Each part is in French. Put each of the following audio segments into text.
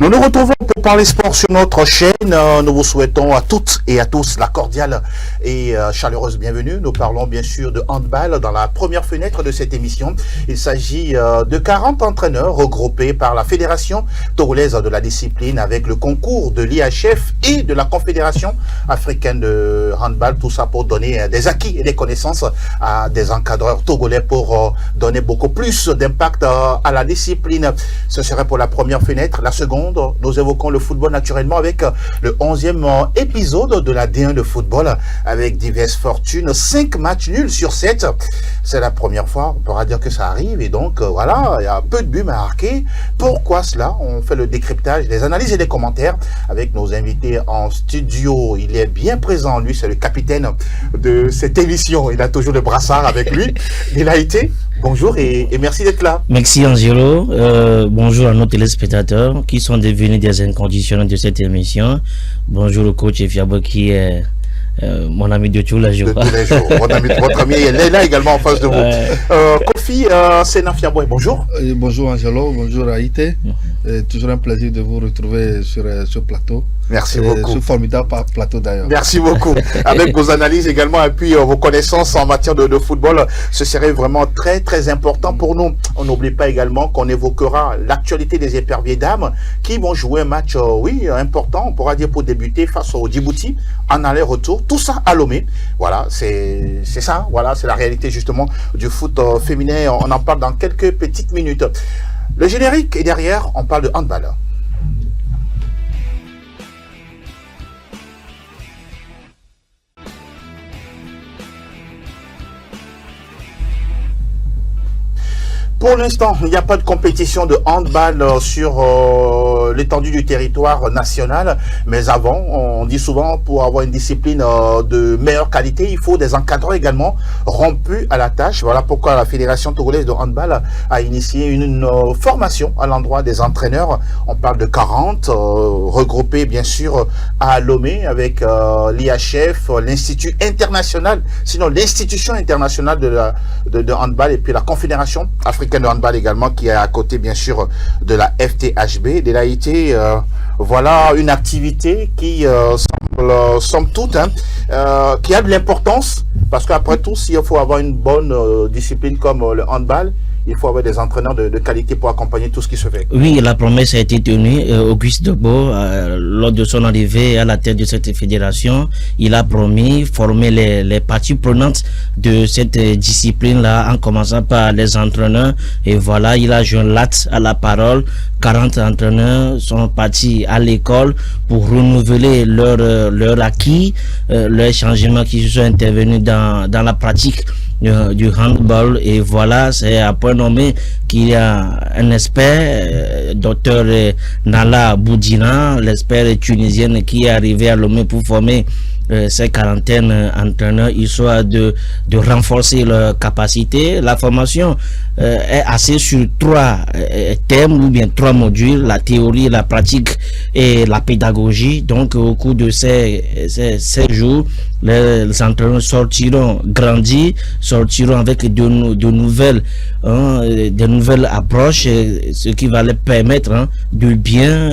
Nous nous retrouvons pour parler sport sur notre chaîne. Nous vous souhaitons à toutes et à tous la cordiale et chaleureuse bienvenue. Nous parlons bien sûr de handball dans la première fenêtre de cette émission. Il s'agit de 40 entraîneurs regroupés par la Fédération togolaise de la discipline avec le concours de l'IHF et de la Confédération africaine de handball. Tout ça pour donner des acquis et des connaissances à des encadreurs togolais pour donner beaucoup plus d'impact à la discipline. Ce serait pour la première fenêtre. La seconde, nous évoquons le football naturellement avec le 11e épisode de la D1 de football avec diverses fortunes, 5 matchs nuls sur 7. C'est la première fois, on pourra dire que ça arrive et donc voilà, il y a peu de buts marqués. Pourquoi cela? On fait le décryptage, les analyses et les commentaires avec nos invités en studio. Il est bien présent, lui, c'est le capitaine de cette émission. Il a toujours le brassard avec lui. Il a été. Bonjour et merci d'être là. Merci Angelo. Bonjour à nos téléspectateurs qui sont devenus des inconditionnels de cette émission. Bonjour au coach Efiabo qui est mon ami de tous les jours. De tous les jours. Votre ami est là également en face de vous. Kofi Sena Fiabo, bonjour. Bonjour Angelo, bonjour Haïté. Toujours un plaisir de vous retrouver sur ce plateau. Merci beaucoup. Ce formidable plateau d'ailleurs. Merci beaucoup. Avec vos analyses également et puis vos connaissances en matière de football, ce serait vraiment très important pour nous. On n'oublie pas également qu'on évoquera l'actualité des éperviers dames qui vont jouer un match, important, on pourra dire pour débuter face au Djibouti en aller-retour. Tout ça à Lomé. Voilà, c'est ça. Voilà, c'est la réalité justement du foot féminin. On en parle dans quelques petites minutes. Le générique est derrière, on parle de handball. Pour l'instant, il n'y a pas de compétition de handball sur l'étendue du territoire national. Mais avant, on dit souvent, pour avoir une discipline de meilleure qualité, il faut des encadreurs également rompus à la tâche. Voilà pourquoi la Fédération togolaise de handball a initié une formation à l'endroit des entraîneurs. On parle de 40, regroupés bien sûr à Lomé avec l'IHF, l'Institut international, sinon l'institution internationale de handball et puis la Confédération africaine de handball également qui est à côté bien sûr de la FTHB. De l'AIT, voilà une activité qui semble somme toute qui a de l'importance parce qu'après tout, s'il faut avoir une bonne discipline comme le handball, il faut avoir des entraîneurs de qualité pour accompagner tout ce qui se fait. Oui, la promesse a été tenue. Auguste Debo, lors de son arrivée à la tête de cette fédération, il a promis former les parties prenantes de cette discipline-là, en commençant par les entraîneurs. Et voilà, il a joint l'acte à la parole. 40 entraîneurs sont partis à l'école pour renouveler leur acquis, leurs changements qui sont intervenus dans la pratique du handball. Et voilà, c'est à point nommé qu'il y a un expert, docteur Nala Boudina, l'expert tunisienne qui est arrivé à Lomé pour former ces quarantaines entraîneurs, histoire de renforcer leur capacité. La formation est assez sur 3 thèmes ou bien 3 modules: la théorie, la pratique et la pédagogie. Donc au cours de ces jours, les entraîneurs sortiront grandis, sortiront avec de nouvelles approches, ce qui va leur permettre de bien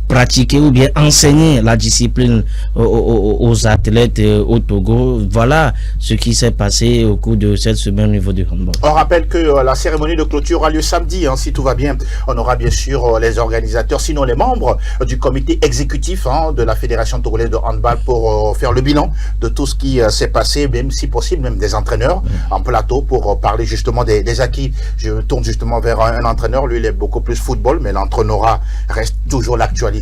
pratiquer ou bien enseigner la discipline aux athlètes au Togo. Voilà ce qui s'est passé au cours de cette semaine au niveau du handball. On rappelle que la cérémonie de clôture aura lieu samedi, si tout va bien. On aura bien sûr les organisateurs, sinon les membres du comité exécutif de la Fédération togolaise de handball pour faire le bilan de tout ce qui s'est passé, même si possible, même des entraîneurs en plateau pour parler justement des acquis. Je me tourne justement vers un entraîneur, lui il est beaucoup plus football, mais l'entraîneurat reste toujours l'actualité.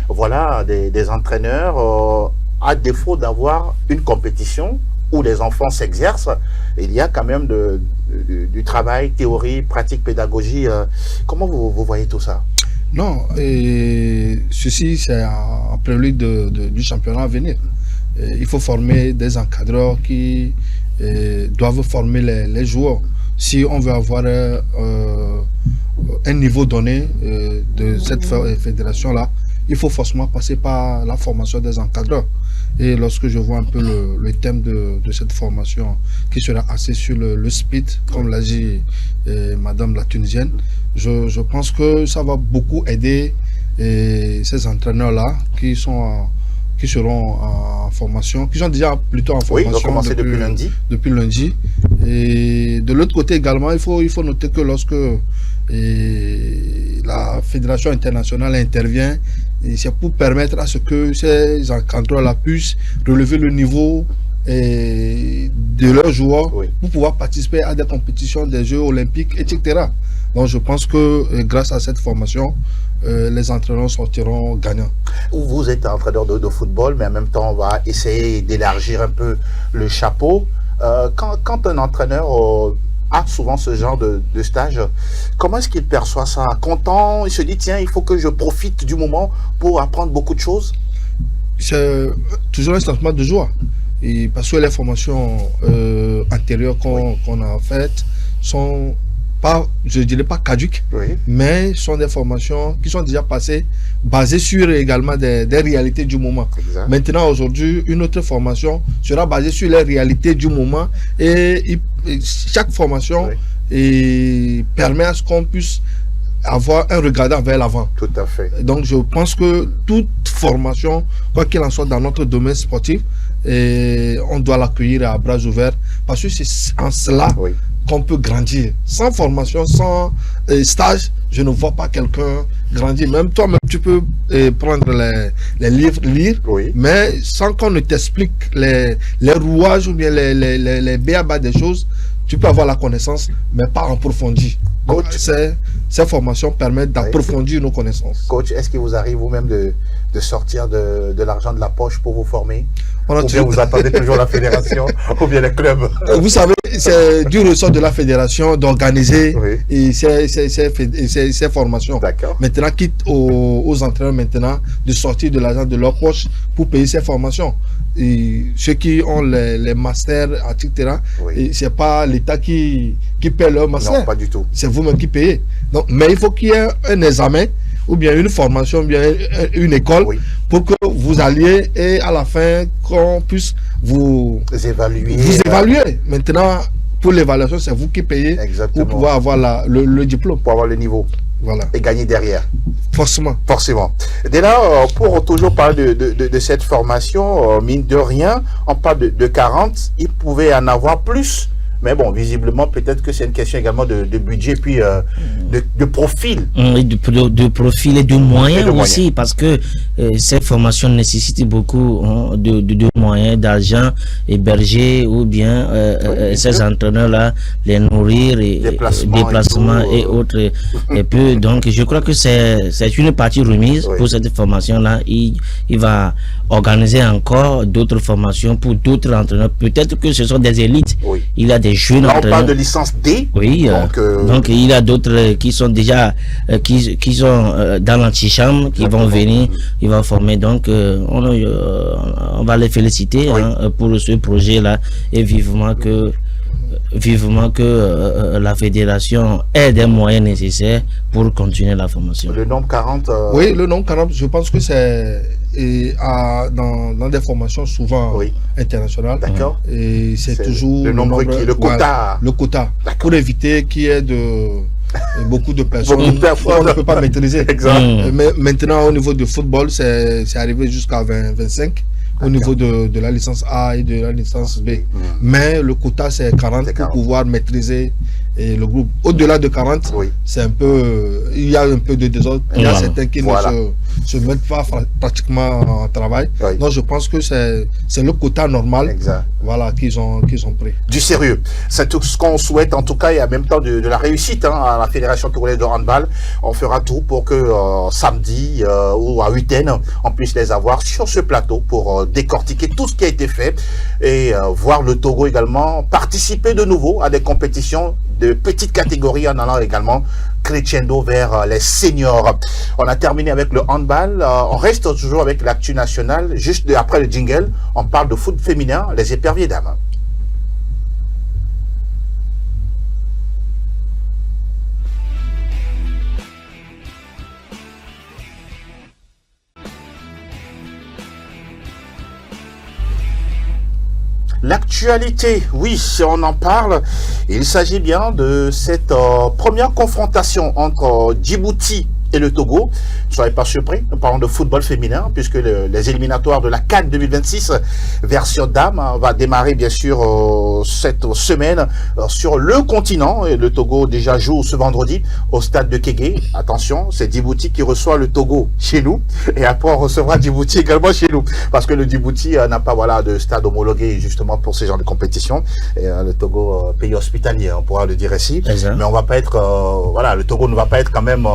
Voilà, des entraîneurs, à défaut d'avoir une compétition où les enfants s'exercent, il y a quand même du travail, théorie, pratique, pédagogie. Comment vous voyez tout ça? Non, ceci c'est un prélude du championnat à venir. Il faut former des encadreurs qui doivent former les joueurs. Si on veut avoir un niveau donné de cette fédération-là, il faut forcément passer par la formation des encadreurs. Et lorsque je vois un peu le thème de cette formation qui sera axé sur le speed, comme l'a dit Madame la Tunisienne, je pense que ça va beaucoup aider ces entraîneurs-là qui seront en formation, qui sont déjà plutôt en formation. Oui, ils ont commencé depuis lundi. Depuis lundi. Et de l'autre côté également, il faut noter que lorsque la Fédération internationale intervient, c'est pour permettre à ce que ces encadreurs-là puissent relever le niveau de leurs joueurs, oui, pour pouvoir participer à des compétitions, des Jeux olympiques, etc. Donc je pense que grâce à cette formation, les entraîneurs sortiront gagnants. Vous êtes entraîneur de football, mais en même temps, on va essayer d'élargir un peu le chapeau. Quand un entraîneur a souvent ce genre de stage, comment est-ce qu'il perçoit ça? Content, il se dit, tiens, il faut que je profite du moment pour apprendre beaucoup de choses? C'est toujours un sentiment de joie. Et parce que les formations antérieures qu'on a faites sont pas, je dirais pas caduques, oui, mais sont des formations qui sont déjà passées, basées sur également des réalités du moment. Exact. Maintenant, aujourd'hui, une autre formation sera basée sur les réalités du moment et chaque formation, oui, permet à ce qu'on puisse avoir un regard vers l'avant. Tout à fait. Donc, je pense que toute formation, quoi qu'il en soit dans notre domaine sportif, on doit l'accueillir à bras ouverts parce que c'est en cela, oui, qu'on peut grandir. Sans formation, sans stage, je ne vois pas quelqu'un grandir. Même toi-même, tu peux prendre les livres, lire, oui, mais sans qu'on ne t'explique les rouages ou bien les béabas des choses, tu peux avoir la connaissance, mais pas en profondeur. Donc, ces formations permettent d'approfondir, oui, nos connaissances. Coach, est-ce qu'il vous arrive vous-même de sortir de l'argent de la poche pour vous former? Ou bien vous attendez toujours la fédération ou bien les clubs? Vous savez, c'est du ressort de la fédération d'organiser, oui, ces formations. Maintenant, quitte aux entraîneurs maintenant de sortir de l'argent de leur poche pour payer ces formations. Et ceux qui ont les masters, etc., oui, c'est pas l'État qui paie leur master. Non, pas du tout. C'est vous-même qui payez. Donc, mais il faut qu'il y ait un examen ou bien une formation, ou bien une école, oui, pour que vous alliez et à la fin qu'on puisse vous évaluer. Maintenant, pour l'évaluation, c'est vous qui payez. Exactement. Pour pouvoir avoir le diplôme. Pour avoir le niveau. Voilà. Et gagner derrière. Forcément. Forcément. Dès là, pour toujours parler de cette formation, mine de rien, on parle de 40, il pouvait en avoir plus. Mais bon, visiblement, peut-être que c'est une question également de budget, puis de profil. De profil et de moyens aussi, parce que cette formation nécessite beaucoup de moyens, d'argent, héberger ou bien ces entraîneurs-là, les nourrir, et déplacements et autres. Et puis, donc, je crois que c'est une partie remise, oui, pour cette formation-là. Il va organiser encore d'autres formations pour d'autres entraîneurs. Peut-être que ce sont des élites. Oui. Il y a des jeunes entraîneurs. On parle de licence D. Oui. Donc il y a d'autres qui sont déjà qui sont dans l'antichambre, qui vont venir, ils vont former. Donc on va les féliciter, oui, pour ce projet-là et vivement que la fédération ait des moyens nécessaires pour continuer la formation. Le nombre 40 Oui, le nombre 40, je pense que c'est dans des formations souvent, oui, internationales. D'accord. Et c'est toujours le nombre qui est le quota. Le quota. Pour éviter qu'il y ait beaucoup de personnes qu'on ne peut pas maîtriser. Exact. Mais maintenant, au niveau du football, c'est arrivé jusqu'à 25. Au niveau de la licence A et de la licence B. Mais le quota, c'est 40 pour pouvoir maîtriser le groupe. Au-delà de 40, oui, c'est un peu... il y a un peu de désordre. Il y a certains qui ne se mettent pas pratiquement en travail. Oui. Donc, je pense que c'est le quota normal, voilà, qu'ils ont pris. Du sérieux. C'est tout ce qu'on souhaite, en tout cas, et en même temps de la réussite à la Fédération togolaise de handball. On fera tout pour que samedi ou à Uten, on puisse les avoir sur ce plateau pour décortiquer tout ce qui a été fait et voir le Togo également participer de nouveau à des compétitions de petites catégories en allant également crescendo vers les seniors. On a terminé avec le handball. On reste toujours avec l'actu nationale. Juste après le jingle, on parle de foot féminin, les éperviers dames. L'actualité, oui, si on en parle, il s'agit bien de cette première confrontation entre Djibouti et le Togo. Ne soyez pas surpris, nous parlons de football féminin, puisque les éliminatoires de la CAN 2026 version dame va démarrer bien sûr cette semaine sur le continent. Et le Togo déjà joue ce vendredi au stade de Kégué. Attention, c'est Djibouti qui reçoit le Togo chez nous, et après on recevra Djibouti également chez nous, parce que le Djibouti n'a pas de stade homologué justement pour ces genres de compétitions. Et le Togo, pays hospitalier, on pourra le dire ici, mais on va pas être le Togo ne va pas être quand même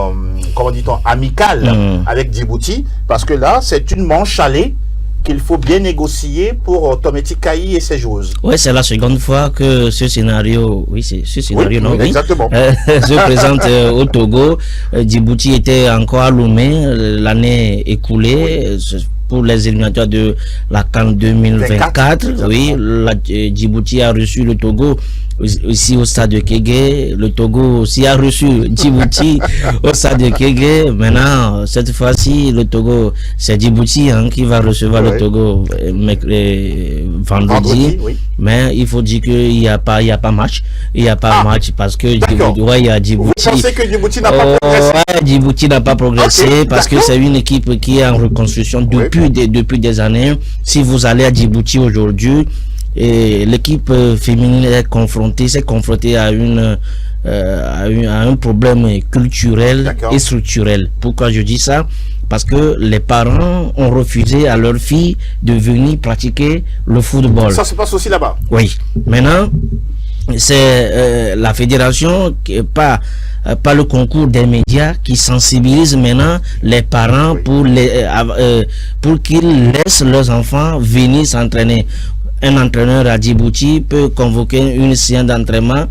comment dit-on, amical avec Djibouti, parce que là, c'est une manche allée qu'il faut bien négocier pour Tometi Kayi et ses joueuses. Oui, c'est la seconde fois que ce scénario, exactement. Se présente au Togo. Djibouti était encore à Lomé l'année écoulée. Pour les éliminatoires de la CAN 2024, Djibouti a reçu le Togo ici au stade de Kégué. Le Togo aussi a reçu Djibouti au stade de Kégué. Maintenant, cette fois-ci, le Togo, c'est Djibouti qui va recevoir le Togo vendredi. Mais il faut dire qu'il n'y a pas match. Il n'y a pas match parce que Djibouti, il y a Djibouti. Vous pensez que Djibouti n'a pas progressé? Djibouti n'a pas progressé parce que c'est une équipe qui est en reconstruction depuis des années. Si vous allez à Djibouti aujourd'hui, l'équipe féminine s'est confrontée à un problème culturel et structurel. Pourquoi je dis ça? Parce que les parents ont refusé à leurs filles de venir pratiquer le football. Ça se passe aussi là-bas? Oui. Maintenant, c'est la fédération qui est pas le concours des médias qui sensibilise maintenant les parents pour qu'ils laissent leurs enfants venir s'entraîner. Un entraîneur à Djibouti peut convoquer une séance d'entraînement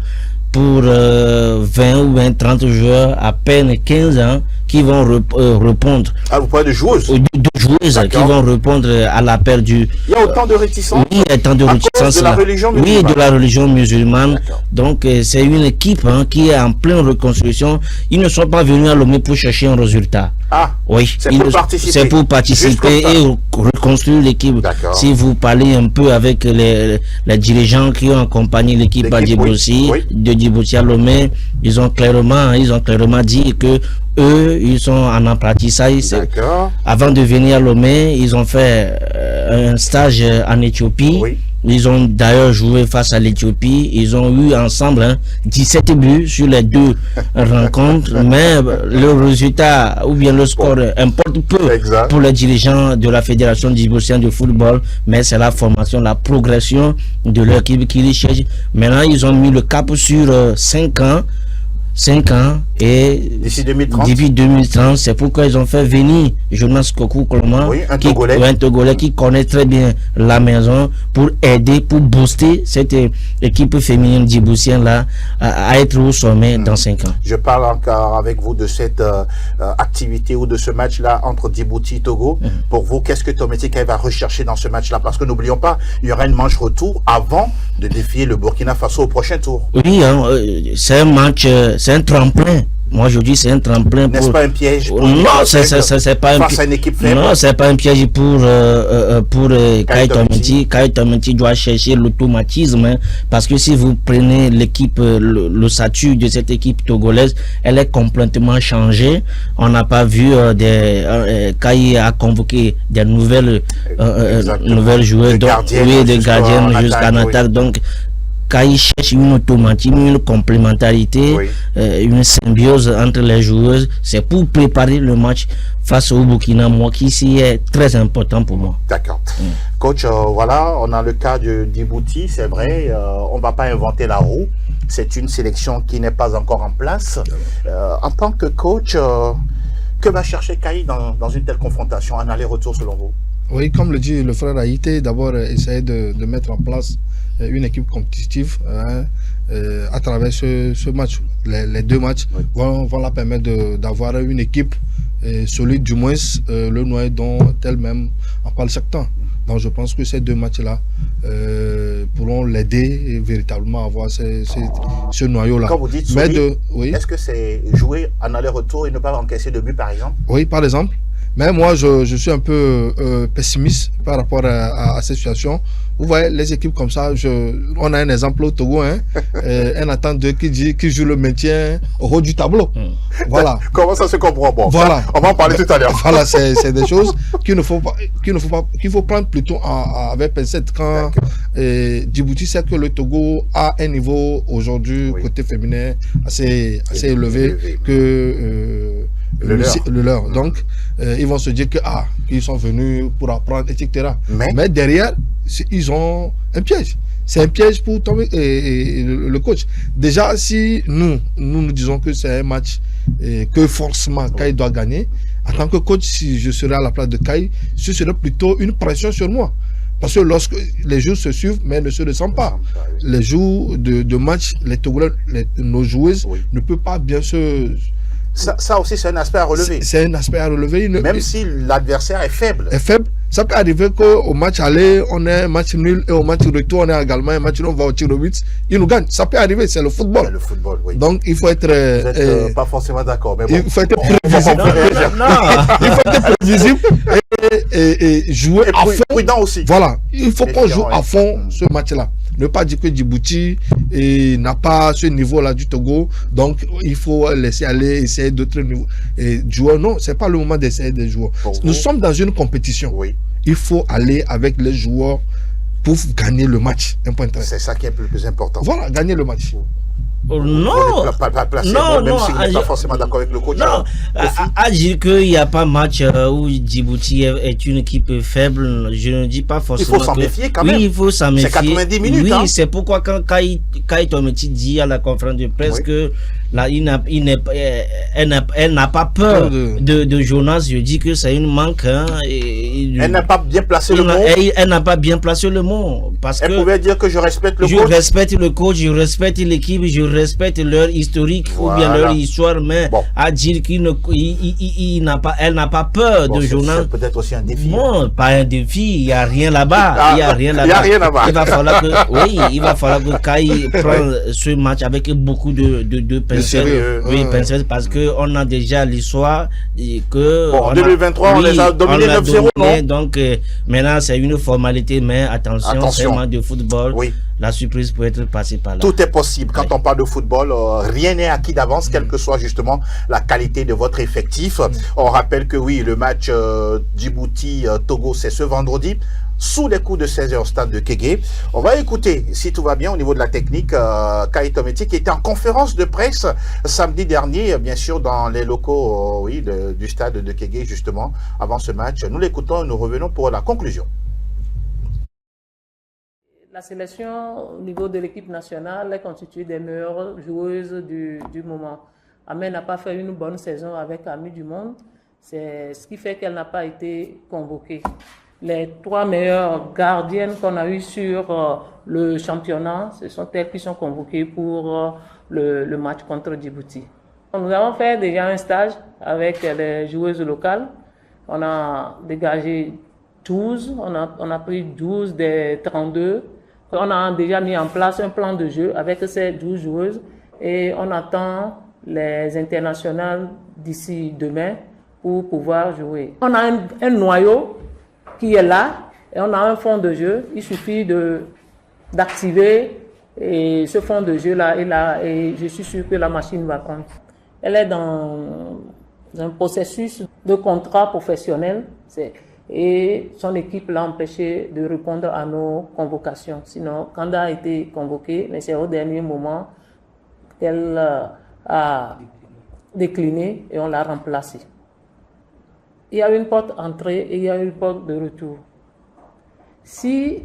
pour 20 ou 30 joueurs à peine 15 ans qui vont répondre. Ah, vous parlez de joueuses? De joueuses qui vont répondre à l'appel du... Il y a autant de réticence? Oui, il y a autant de réticence. De la religion musulmane? Oui, de la religion musulmane. Donc, c'est une équipe qui est en pleine reconstruction. Ils ne sont pas venus à Lomé pour chercher un résultat. Ah, oui, c'est pour participer et reconstruire l'équipe. Si vous parlez un peu avec les dirigeants qui ont accompagné l'équipe à Djibouti, de Djibouti à Lomé, ils ont clairement dit que eux, ils sont en apprentissage. Avant de venir à Lomé, ils ont fait un stage en Éthiopie. Ils ont d'ailleurs joué face à l'Éthiopie. Ils ont eu ensemble 17 buts sur les 2 rencontres. Mais le résultat ou bien le score importe peu pour les dirigeants de la Fédération djiboutienne de football. Mais c'est la formation, la progression de leur équipe qui les cherche. Maintenant, ils ont mis le cap sur 5 ans. 5 ans et d'ici 2030. Depuis 2030, c'est pourquoi ils ont fait venir Jonas Kokou Koloma, un Togolais qui connaît très bien la maison, pour aider, pour booster cette équipe féminine djiboutienne là à être au sommet dans 5 ans. Je parle encore avec vous de cette activité ou de ce match là entre Djibouti et Togo. Pour vous, qu'est-ce que Tometi Kayi va rechercher dans ce match là? Parce que n'oublions pas, il y aura une manche retour avant de défier le Burkina Faso au prochain tour. Oui, c'est un match, c'est un tremplin. Moi, je dis c'est un tremplin. N'est-ce pas un piège? Non, c'est pas un piège. Face à une équipe faible. Non, c'est pas un piège pour Kayi Tometi. Kayi Tometi doit chercher l'automatisme, parce que si vous prenez l'équipe, le statut de cette équipe togolaise, elle est complètement changée. On n'a pas vu Kayi a convoqué des nouvelles joueuses, des gardiennes jusqu'en attaque. Donc Kayi cherche une automatisme, une complémentarité, une symbiose entre les joueuses. C'est pour préparer le match face au Burkina, qui ici est très important pour moi. D'accord. Coach, voilà, on a le cas de Djibouti, c'est vrai, on ne va pas inventer la roue. C'est une sélection qui n'est pas encore en place. En tant que coach, que va chercher Kayi dans une telle confrontation, un aller-retour selon vous? Oui, comme le dit le frère Haïté, d'abord essayer de mettre en place une équipe compétitive à travers ce match. Les 2 matchs vont la permettre d'avoir une équipe solide, du moins le noyau dont elle-même en parle chaque temps. Donc je pense que ces 2 matchs-là pourront l'aider véritablement à avoir ce noyau-là. Quand vous dites solide, est-ce que c'est jouer en aller-retour et ne pas encaisser de but par exemple? Oui, par exemple. Mais moi, je suis un peu pessimiste par rapport à cette situation. Vous voyez, les équipes comme ça, on a un exemple au Togo, hein, un attendeur qui joue le maintien au haut du tableau. Voilà. Comment ça se comprend? Bon, voilà. Ça, on va en parler tout à l'heure. Voilà, c'est des choses qu'il faut prendre plutôt avec pincette quand Djibouti sait que le Togo a un niveau aujourd'hui côté féminin assez élevé que le leur. Donc, ils vont se dire que qu'ils sont venus pour apprendre, etc. Mais derrière, ils ont un piège. C'est un piège pour tomber le coach. Déjà, si nous disons que c'est un match que forcément Kai doit gagner, en tant que coach, si je serais à la place de Kai, ce serait plutôt une pression sur moi. Parce que lorsque les jours se suivent, mais ne se ressemblent pas. Les jours de match, les Togolais, nos joueuses ne peuvent pas bien se... Ça aussi, c'est un aspect à relever. C'est un aspect à relever. Même si l'adversaire est faible. Ça peut arriver qu'au match aller, on ait un match nul et au match retour, on a également un match nul, on va au tir au but, ils nous gagnent. Ça peut arriver, c'est le football. C'est le football, oui. Donc il faut être... Vous n'êtes pas forcément d'accord, mais bon. Il faut être prévisible. Il faut être prévisible et jouer à fond. Prudent aussi. Voilà, il faut qu'on joue à fond ce match-là. Ne pas dire que Djibouti n'a pas ce niveau-là du Togo, donc il faut laisser aller, essayer d'autres niveaux. Et joueurs, non, c'est pas le moment d'essayer des joueurs. Nous sommes dans une compétition. Oui. Il faut aller avec les joueurs pour gagner le match. C'est ça qui est le plus important. Voilà, gagner le match. Non, même si vous n'êtes pas forcément d'accord avec le coach. Non, à dire qu'il n'y a pas match où Djibouti est une équipe faible, je ne dis pas forcément. Il faut s'en méfier quand même. Oui, il faut s'en méfier. C'est 90 minutes. Oui, c'est pourquoi quand Kai Tometi dit à la conférence de presse que là, elle n'a pas peur de Jonas, je dis que c'est une manque. Hein, elle n'a pas bien placé le mot. Elle n'a pas bien placé le mot. Parce elle pouvait dire que je respecte le coach. Je respecte le coach, je respecte l'équipe, je respecte leur historique ou bien leur histoire, mais à dire qu'elle n'a pas peur de Jonas. C'est peut-être aussi un défi. Non, pas un défi, il n'y a rien là-bas. Il n'y a rien là-bas. Il va falloir que Kai prenne ce match avec beaucoup de pincettes. Oui, pincettes, parce qu'on a déjà l'histoire que. Bon, en 2023, on les a dominés 9-0, non? Donc, maintenant, c'est une formalité, mais attention, c'est un match de football. Oui. La surprise peut être passée par là. Tout est possible. Quand on parle de football, rien n'est acquis d'avance, quelle que soit justement la qualité de votre effectif. On rappelle que oui, le match Djibouti-Togo, c'est ce vendredi, sous les coups de 16h au stade de Kégué. On va écouter, si tout va bien au niveau de la technique, Kai Tometi, qui était en conférence de presse samedi dernier, bien sûr, dans les locaux du stade de Kégué, justement, avant ce match. Nous l'écoutons et nous revenons pour la conclusion. La sélection au niveau de l'équipe nationale est constituée des meilleures joueuses du moment. Amé n'a pas fait une bonne saison avec Amis du Monde. C'est ce qui fait qu'elle n'a pas été convoquée. Les 3 meilleures gardiennes qu'on a eues sur le championnat, ce sont elles qui sont convoquées pour le match contre Djibouti. Nous avons fait déjà un stage avec les joueuses locales. On a dégagé 12, on a pris 12 des 32. On a déjà mis en place un plan de jeu avec ces 12 joueuses et on attend les internationales d'ici demain pour pouvoir jouer. On a un noyau qui est là et on a un fond de jeu. Il suffit d'activer ce fond de jeu là et je suis sûr que la machine va prendre. Elle est dans un processus de contrat professionnel. Et son équipe l'a empêché de répondre à nos convocations. Sinon, Kanda a été convoquée, mais c'est au dernier moment qu'elle a décliné et on l'a remplacée. Il y a une porte entrée et il y a une porte de retour. Si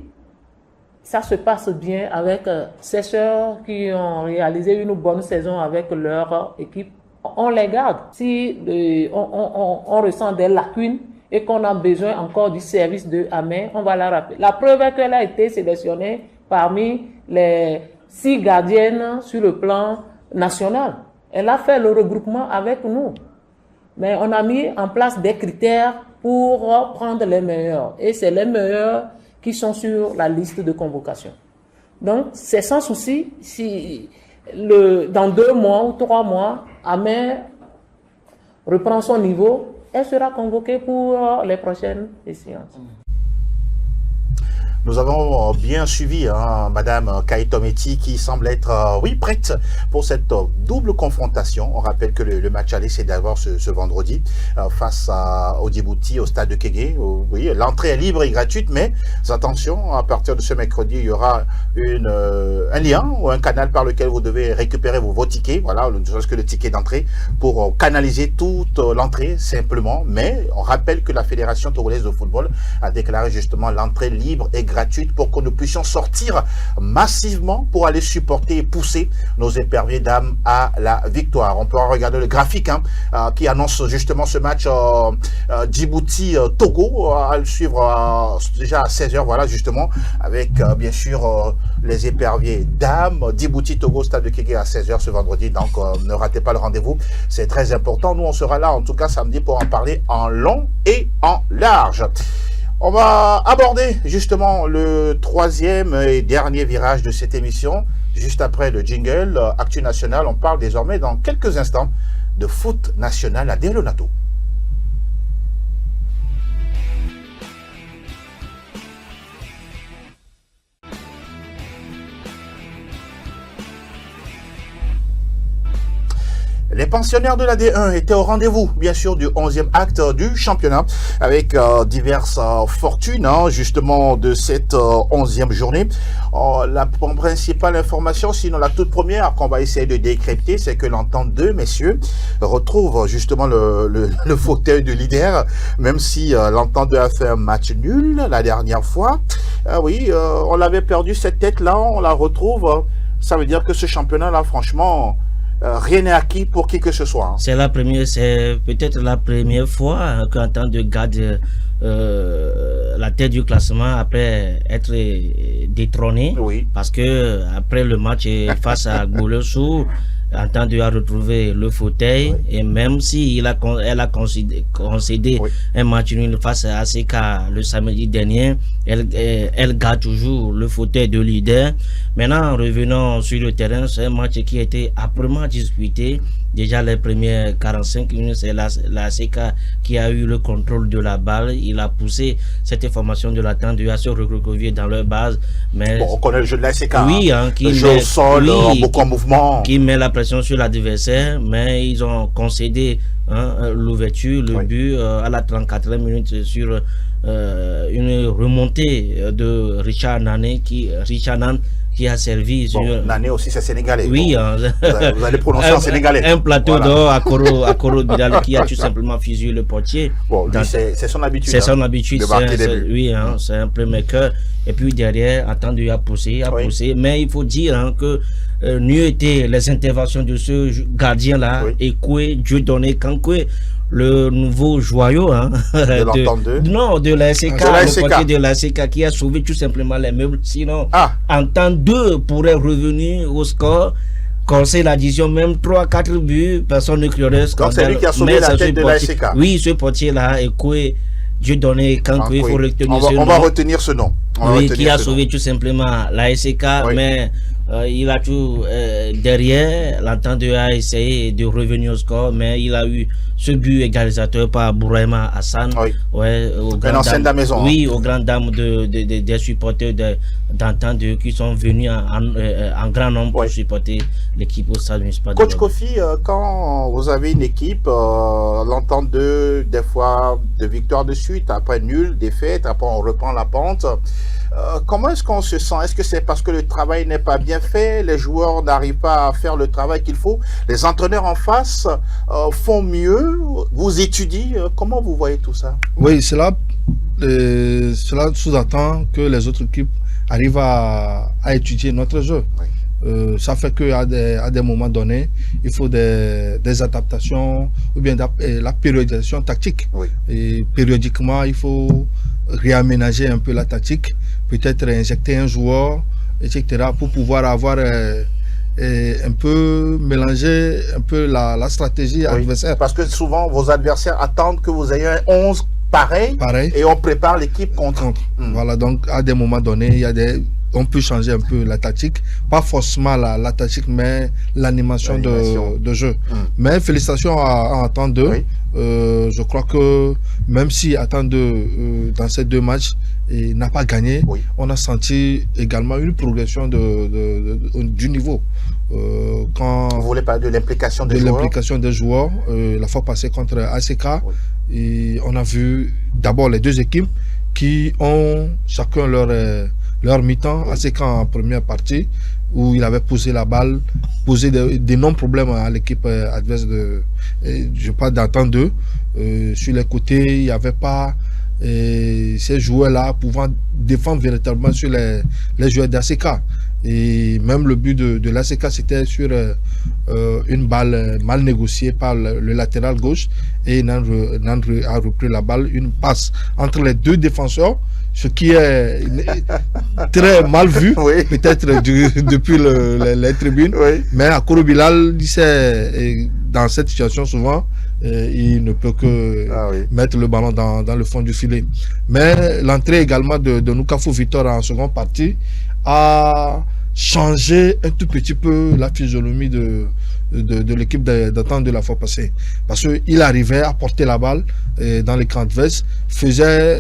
ça se passe bien avec ces sœurs qui ont réalisé une bonne saison avec leur équipe, on les garde. Si on ressent des lacunes, et qu'on a besoin encore du service de Amé, on va la rappeler. La preuve est qu'elle a été sélectionnée parmi les 6 gardiennes sur le plan national. Elle a fait le regroupement avec nous. Mais on a mis en place des critères pour prendre les meilleurs. Et c'est les meilleurs qui sont sur la liste de convocation. Donc, c'est sans souci si dans 2 mois ou 3 mois, Amé reprend son niveau, elle sera convoquée pour les prochaines séances. Nous avons bien suivi Madame Kaïtometi qui semble être prête pour cette double confrontation. On rappelle que le match aller c'est d'abord ce vendredi face au Djibouti au stade de Kégué. Oui, l'entrée est libre et gratuite, mais attention, à partir de ce mercredi, il y aura un lien ou un canal par lequel vous devez récupérer vos tickets. Voilà, ne serait-ce que le ticket d'entrée pour canaliser toute l'entrée simplement. Mais on rappelle que la Fédération togolaise de football a déclaré justement l'entrée libre et gratuite pour que nous puissions sortir massivement pour aller supporter et pousser nos éperviers dames à la victoire. On peut regarder le graphique qui annonce justement ce match Djibouti-Togo à le suivre déjà à 16h, voilà justement, avec bien sûr les éperviers dames, Djibouti-Togo, stade de Kégué à 16h ce vendredi, donc ne ratez pas le rendez-vous, c'est très important. Nous on sera là en tout cas samedi pour en parler en long et en large. On va aborder justement le troisième et dernier virage de cette émission. Juste après le jingle, Actu National, on parle désormais dans quelques instants de foot national à Delonato. Les pensionnaires de la D1 étaient au rendez-vous, bien sûr, du 11e acte du championnat, avec diverses fortunes, justement, de cette 11e journée. La principale information, sinon la toute première qu'on va essayer de décrypter, c'est que l'Entente 2, messieurs, retrouve justement le fauteuil de leader, même si l'Entente 2 a fait un match nul la dernière fois. On l'avait perdu cette tête-là, on la retrouve. Ça veut dire que ce championnat-là, franchement... rien n'est acquis pour qui que ce soit. C'est peut-être la première fois qu'Entente 2 garde la tête du classement après être détrôné. Oui. Parce que après le match face à Goulossou, Entente 2 a retrouvé le fauteuil, et même si elle a concédé un match nul face à ACK le samedi dernier, elle garde toujours le fauteuil de leader. Maintenant, revenons sur le terrain, c'est un match qui a été âprement disputé. Déjà les premières 45 minutes, c'est la ACK qui a eu le contrôle de la balle. Il a poussé cette formation de l'Entente 2 à se recroqueviller dans leur base. Mais on connaît le jeu de la ACK. Oui, le jeu au sol, beaucoup en mouvement. Qui met la pression sur l'adversaire, mais ils ont concédé l'ouverture, le but à la 34e minute sur une remontée de Richard Nané qui a servi sur... Nané aussi c'est sénégalais. Oui, vous allez prononcer en sénégalais. Un plateau d'or à Koro Bidal qui a tout simplement fusillé le portier. Bon, c'est son habitude. C'est son habitude. Oui, c'est un playmaker. Et puis derrière, Entente 2 a poussé. Mais il faut dire que mieux étaient les interventions de ce gardien-là, Ekwe, Dieudonné Kankwe, le nouveau joyau de l'Entente 2. Non, de la SK, le portier de la SK qui a sauvé tout simplement les meubles. Sinon, Entente 2 pourrait revenir au score, corser l'addition, même 3-4 buts, personne ne crierait scandale. Donc c'est lui qui a sauvé la tête de la SK. Oui, ce portier-là, Ekwe, Dieudonné Kankwe, il faut retenir ce nom. On va retenir ce nom. Qui a sauvé tout simplement la SK, mais il a tout derrière. L'Entente 2 a essayé de revenir au score, mais il a eu ce but égalisateur par Bouraima Hassan. Aux grandes dames des supporters d'Entente 2 qui sont venus en grand nombre pour supporter l'équipe au stade municipal. Coach Kofi, quand vous avez une équipe, l'Entente 2, des fois de victoires de suite, après nul, défaite, après on reprend la pente. Comment est-ce qu'on se sent? Est-ce que c'est parce que le travail n'est pas bien fait, les joueurs n'arrivent pas à faire le travail qu'il faut, les entraîneurs en face font mieux, vous étudiez, comment vous voyez tout ça? Oui, cela sous-entend que les autres équipes arrivent à étudier notre jeu. Ça fait qu'à des moments donnés, il faut des adaptations ou bien la périodisation tactique. Et périodiquement, il faut réaménager un peu la tactique, peut-être injecter un joueur, etc. pour pouvoir avoir un peu mélanger un peu la stratégie adversaire. Parce que souvent, vos adversaires attendent que vous ayez un 11 pareil. Et on prépare l'équipe contre. Voilà, donc à des moments donnés, on peut changer un peu la tactique, pas forcément la tactique, mais l'animation de jeu. Mais félicitations à Entente 2 je crois que même si dans ces 2 matchs, il n'a pas gagné, on a senti également une progression du niveau. Quand vous voulez parler de l'implication des joueurs? La fois passée contre ACK, et on a vu d'abord les 2 équipes qui ont chacun leur mi-temps. ACK en première partie, où il avait posé la balle, posé d'énormes problèmes à l'équipe adverse je parle d'entendre d'eux. Sur les côtés, il n'y avait pas ces joueurs-là pouvant défendre véritablement sur les joueurs d'ACK. Et même le but de l'ACK, c'était sur une balle mal négociée par le latéral gauche, et Nandre a repris la balle, une passe entre les 2 défenseurs, ce qui est très mal vu, peut-être depuis les tribunes. Mais à Koro Bilal, dans cette situation, souvent, il ne peut que mettre le ballon dans le fond du filet. Mais l'entrée également de Nukafu Victor en seconde partie a changé un tout petit peu la physionomie de l'équipe d'Attente de la fois passée. Parce qu'il arrivait à porter la balle dans les camps adverses, faisait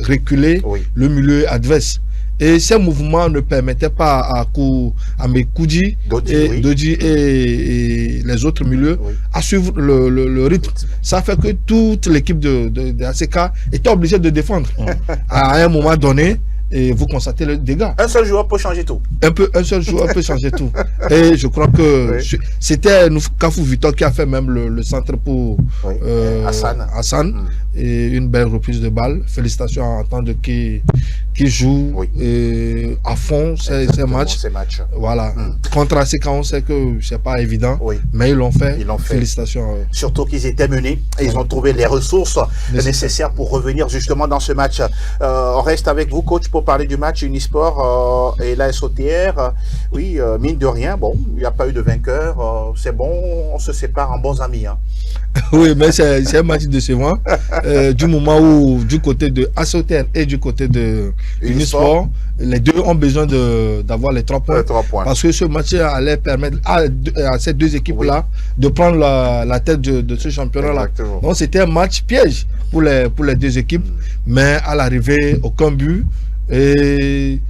reculer le milieu adverse. Et ces mouvements ne permettaient pas à Mekoudi, Dodi et les autres milieux à suivre le rythme. Ça fait que toute l'équipe de ACK était obligée de défendre. À un moment donné, et vous constatez le dégât. Un seul joueur peut changer tout. Un seul joueur peut changer tout. Et je crois que c'était Kafou Victor qui a fait même le centre pour Hassan. Et une belle reprise de balle. Félicitations à entendre qui joue à fond ces matchs. Voilà. Contre ACK, on sait que c'est pas évident, mais ils l'ont fait. Félicitations. Surtout qu'ils étaient menés et ils ont trouvé les ressources nécessaires pour revenir justement dans ce match. On reste avec vous, coach, pour parler du match Unisport et la SOTR. Mine de rien, bon, il n'y a pas eu de vainqueur. C'est bon, on se sépare en bons amis. Hein. Oui, mais c'est un match décevant. Du moment où, du côté de SOTR et du côté de Unisport, les deux ont besoin d'avoir les 3 points. Parce que ce match allait permettre à ces 2 équipes-là de prendre la tête de ce championnat-là. Donc c'était un match piège pour les 2 équipes. Mais à l'arrivée, aucun but. Et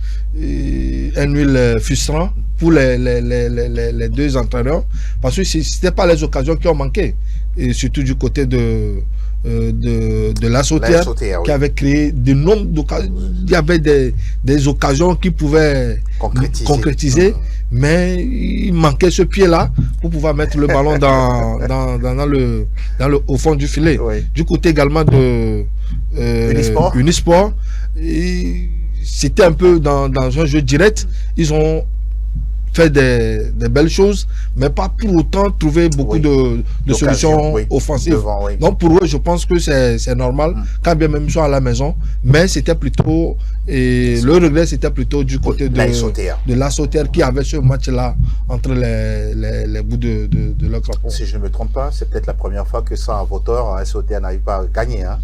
un nul frustrant pour les 2 entraîneurs, parce que ce n'était pas les occasions qui ont manqué, et surtout du côté de la SOTR, qui avait créé de nombreuses occasions. Il y avait des occasions qui pouvaient concrétiser, mais il manquait ce pied-là pour pouvoir mettre le ballon au fond du filet. Du côté également de Unisport, c'était un peu dans un jeu direct. Ils ont fait des belles choses, mais pas pour autant trouver beaucoup de solutions offensives. Donc pour eux, je pense que c'est normal, quand bien même ils sont à la maison, mais c'était plutôt, le regret c'était plutôt du côté de la SOTR qui avait ce match-là entre les bouts de leur crapaud. Si je ne me trompe pas, c'est peut-être la première fois que ça, un voteur, SOTR n'arrive pas à gagner. Hein.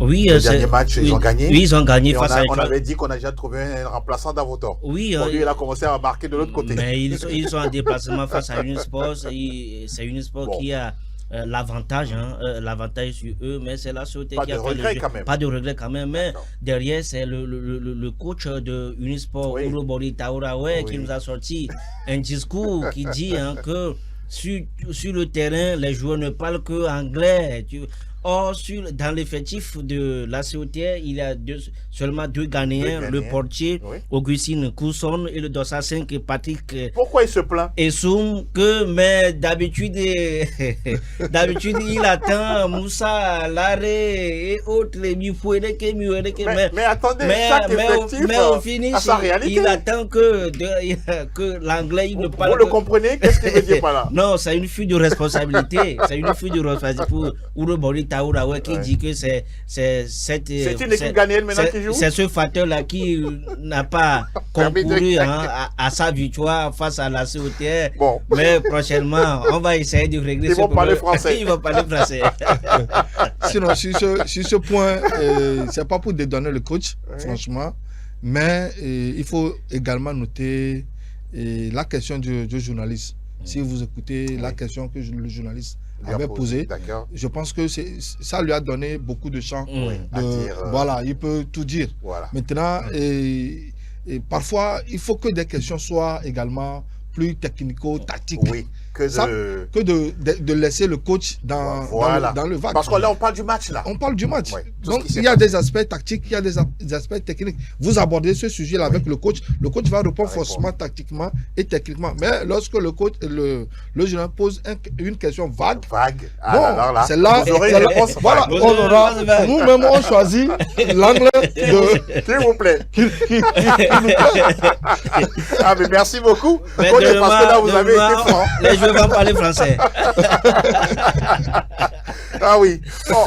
Oui, le dernier match, ils ont gagné. Oui, ils ont gagné face à on avait dit qu'on a déjà trouvé un remplaçant d'Avotor. Oui, lui, il a commencé à marquer de l'autre côté. Mais ils sont en déplacement face à Unisport. C'est Unisport qui a l'avantage sur eux, mais c'est la SOTR qui a fait le jeu. Pas de regret quand même. Mais derrière, c'est le coach de Unisport, Urobori Taourawe, qui nous a sorti un discours qui dit que sur le terrain, les joueurs ne parlent que anglais. Or, dans l'effectif de la SOTR, il y a seulement 2 Ghanéens, le portier Augustine Cousson et le dossard 5 Patrick. Pourquoi il se plaint? Mais d'habitude, il attend Moussa, Laré et autres, les mais attendez, mais au finish, il attend que l'anglais, il ne parle. Vous le comprenez? Qu'est-ce qu'il veut dire par là? Non, c'est une fuite de responsabilité. C'est une fuite de responsabilité pour Urobori Taourawe qui dit que c'est une équipe ghanéenne maintenant qui joue. C'est ce facteur-là qui n'a pas concouru à sa victoire face à la SOTR. Bon. Mais prochainement, on va essayer de régler ce problème. Ils vont parler français. Sinon, sur ce point, c'est pas pour dédonner le coach, franchement, mais il faut également noter la question du journaliste. Si vous écoutez la question que le journaliste avait posé. D'accord. Je pense que ça lui a donné beaucoup de champs. Voilà, il peut tout dire. Voilà. Maintenant, et parfois, il faut que des questions soient également plus technico-tactiques. Oui, que de laisser le coach dans le vague. Parce que là, on parle du match, là. On parle du match. Ouais, donc, il y a des aspects tactiques, il y a des aspects techniques. Vous abordez ce sujet-là avec le coach va répondre forcément tactiquement et techniquement. Mais lorsque le coach, le joueur pose une question vague, c'est là, vous aurez une réponse. Voilà, nous-mêmes, on choisit l'angle de... S'il vous plaît. Ah, mais merci beaucoup. Parce que là, vous avez été franc. Les joueurs vont parler français. Ah oui.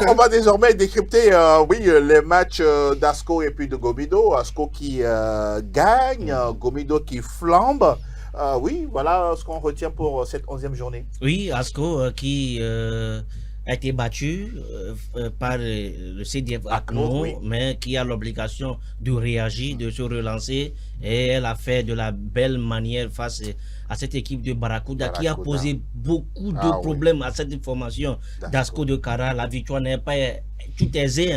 On va désormais décrypter les matchs d'Asco et puis de Gomido. Asco qui gagne, Gomido qui flambe. Oui, voilà ce qu'on retient pour cette 11e journée. Oui, Asco qui a été battu par le CDF Akno, oui, mais qui a l'obligation de réagir, de se relancer, et elle a fait de la belle manière face à cette équipe de Barracuda qui a posé beaucoup de problèmes à cette formation d'Asco de Kara. La victoire n'est pas tout aisée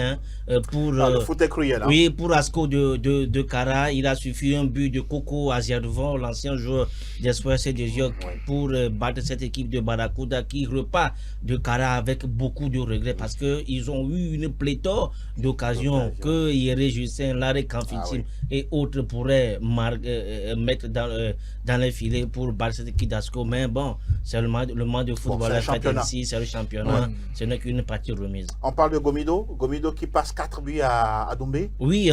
pour le foot est cruel, oui, pour Asco de Kara. Il a suffi un but de Coco Aziadouvan, l'ancien joueur d'Espoir CDJ, pour battre cette équipe de Barracuda qui repart de Kara avec beaucoup de regrets parce qu'ils ont eu une pléthore d'occasions que Yéré Justin, Larry Kanfitim et autres pourraient mettre dans les filets pour battre cette équipe d'Asco. Mais bon, c'est le monde de football ici, c'est le championnat, ce n'est qu'une partie remise. On parle de Gomido qui passe 4 buts à Doumbé. Oui,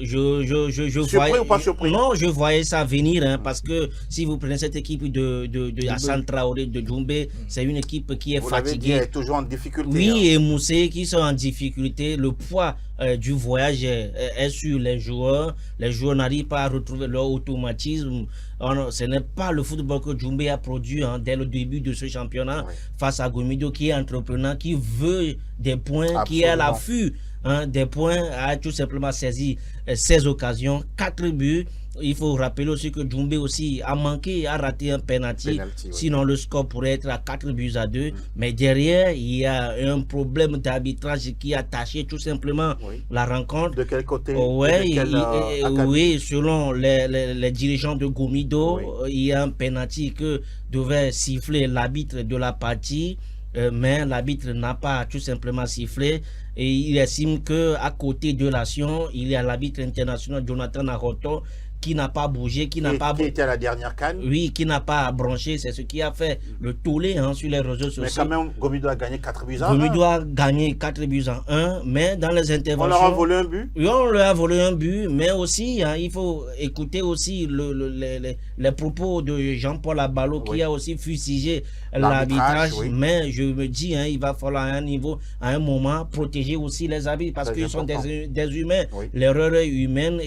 je surpris voyais, ou pas surpris? Non, je voyais ça venir parce que si vous prenez cette équipe de Hassan Traoré de Doumbé, c'est une équipe qui est fatiguée. Dit, elle est toujours en difficulté. Oui, et Moussé qui sont en difficulté. Le poids du voyage est sur les joueurs. Les joueurs n'arrivent pas à retrouver leur automatisme. Ce n'est pas le football que Doumbé a produit dès le début de ce championnat face à Gomido qui est entrepreneur, qui veut des points, absolument, qui est à l'affût des points, a tout simplement saisi 16 occasions, 4 buts. Il faut rappeler aussi que Doumbé aussi a raté un penalty, sinon le score pourrait être à 4 buts à 2. Mais derrière, il y a un problème d'arbitrage qui a taché tout simplement la rencontre. De quel côté? Oui, selon les dirigeants de Gomido, il y a un penalty que devait siffler l'arbitre de la partie. Mais l'arbitre n'a pas tout simplement sifflé et il estime que à côté de l'action, il y a l'arbitre international Jonathan Aroto qui n'a pas bougé, qui était à la dernière CAN. Oui, qui n'a pas branché. C'est ce qui a fait le tollé sur les réseaux sociaux. Mais quand même, Gomido a gagné 4 buts à 1. Gomido a gagné 4 buts à 1, mais dans les interventions... On leur a volé un but. Oui, on leur a volé un but, mais aussi, il faut écouter aussi les propos de Jean-Paul Abalo qui a aussi fustigé l'arbitrage. Mais je me dis, il va falloir à un moment, protéger aussi les arbitres parce qu'ils sont des humains. L'erreur est humaine,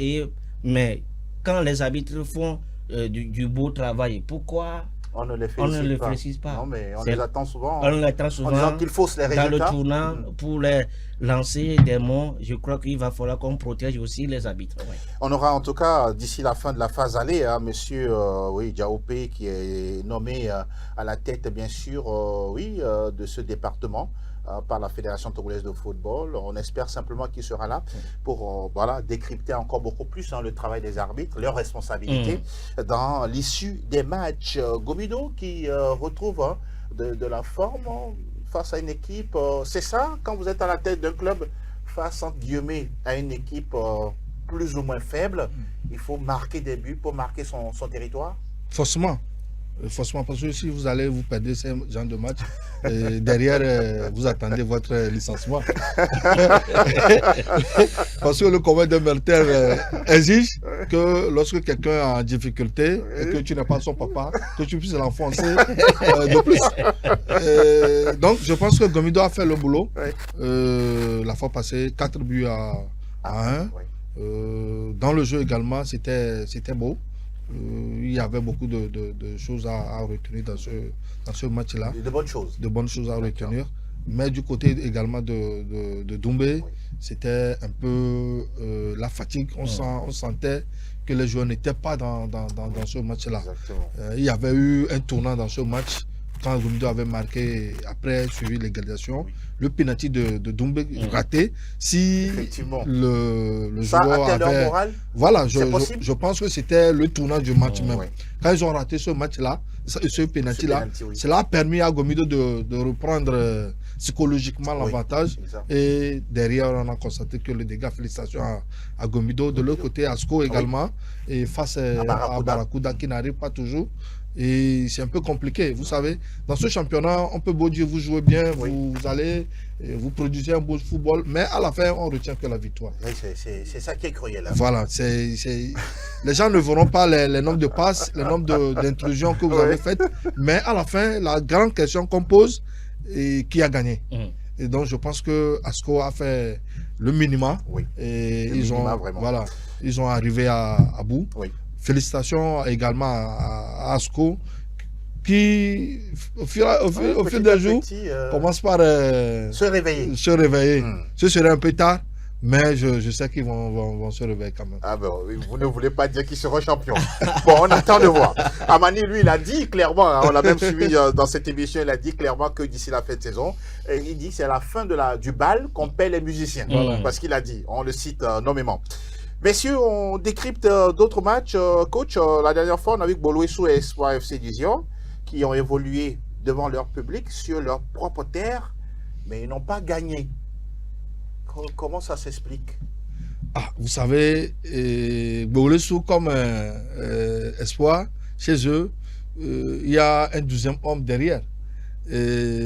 mais... Quand les arbitres font du beau travail, pourquoi on ne les félicite pas? Non, mais on les attend souvent. On les attend souvent en disant qu'ils faussent les résultats. Dans le tournant, pour les lancer des mots, je crois qu'il va falloir qu'on protège aussi les arbitres. On aura en tout cas, d'ici la fin de la phase aller, monsieur Diaopé qui est nommé à la tête, bien sûr, de ce département. Par la Fédération togolaise de football. On espère simplement qu'il sera là pour décrypter encore beaucoup plus le travail des arbitres, leurs responsabilités dans l'issue des matchs. Gomido qui retrouve de la forme face à une équipe. C'est ça, quand vous êtes à la tête d'un club face, entre guillemets, à une équipe plus ou moins faible, il faut marquer des buts pour marquer son territoire? Forcément, parce que si vous allez vous perdre ces genres de matchs, derrière, vous attendez votre licenciement. Parce que le commun de Mertel exige que lorsque quelqu'un est en difficulté et que tu n'es pas son papa, que tu puisses l'enfoncer de plus. Donc, je pense que Gomido a fait le boulot. La fois passée, 4 buts à 1. Dans le jeu également, c'était beau. Il y avait beaucoup de choses à retenir dans ce match-là. De bonnes choses. De bonnes choses à retenir. Mais du côté également de Doumbé, c'était un peu la fatigue. On sentait que les joueurs n'étaient pas dans ce match-là. Il y avait eu un tournant dans ce match quand Agomido avait marqué, après suivi l'égalisation, le penalty de Doumbé raté, si le joueur avait... moral, voilà, je pense que c'était le tournant du match même. Oui. Quand ils ont raté ce match-là, ce penalty-là, cela a permis à Agomido de reprendre psychologiquement l'avantage. Et derrière, on a constaté que le dégât, félicitations à Gomido. De l'autre côté, Asco également, et face à Barracuda qui n'arrive pas toujours. Et c'est un peu compliqué. Vous savez, dans ce championnat, on peut beau dire vous jouez bien, vous allez, vous produisez un beau football, mais à la fin, on retient que la victoire. Oui, c'est ça qui est cruel là. Voilà, les gens ne verront pas les nombres de passes, les nombres d'intrusions que vous avez faites, mais à la fin, la grande question qu'on pose, et qui a gagné. Et donc je pense que Asco a fait le minimum. Et ils ont arrivé à bout. Félicitations également à Asco qui au fil des jours commence par se réveiller. Ce serait un peu tard, mais je sais qu'ils vont se réveiller quand même. Ah ben, vous ne voulez pas dire qu'ils seront champions. Bon, on attend de voir. Amani, lui, il a dit clairement, hein, on l'a même suivi dans cette émission, il a dit clairement que d'ici la fin de saison, il dit que c'est à la fin du bal qu'on paie les musiciens. Parce qu'il a dit, on le cite nommément. Messieurs, on décrypte d'autres matchs. Coach, la dernière fois, on a vu que Boloissou et Espoir FC Division, qui ont évolué devant leur public sur leur propre terre, mais ils n'ont pas gagné. Comment ça s'explique? Vous savez, Boloissou comme Espoir, chez eux, il y a un deuxième homme derrière.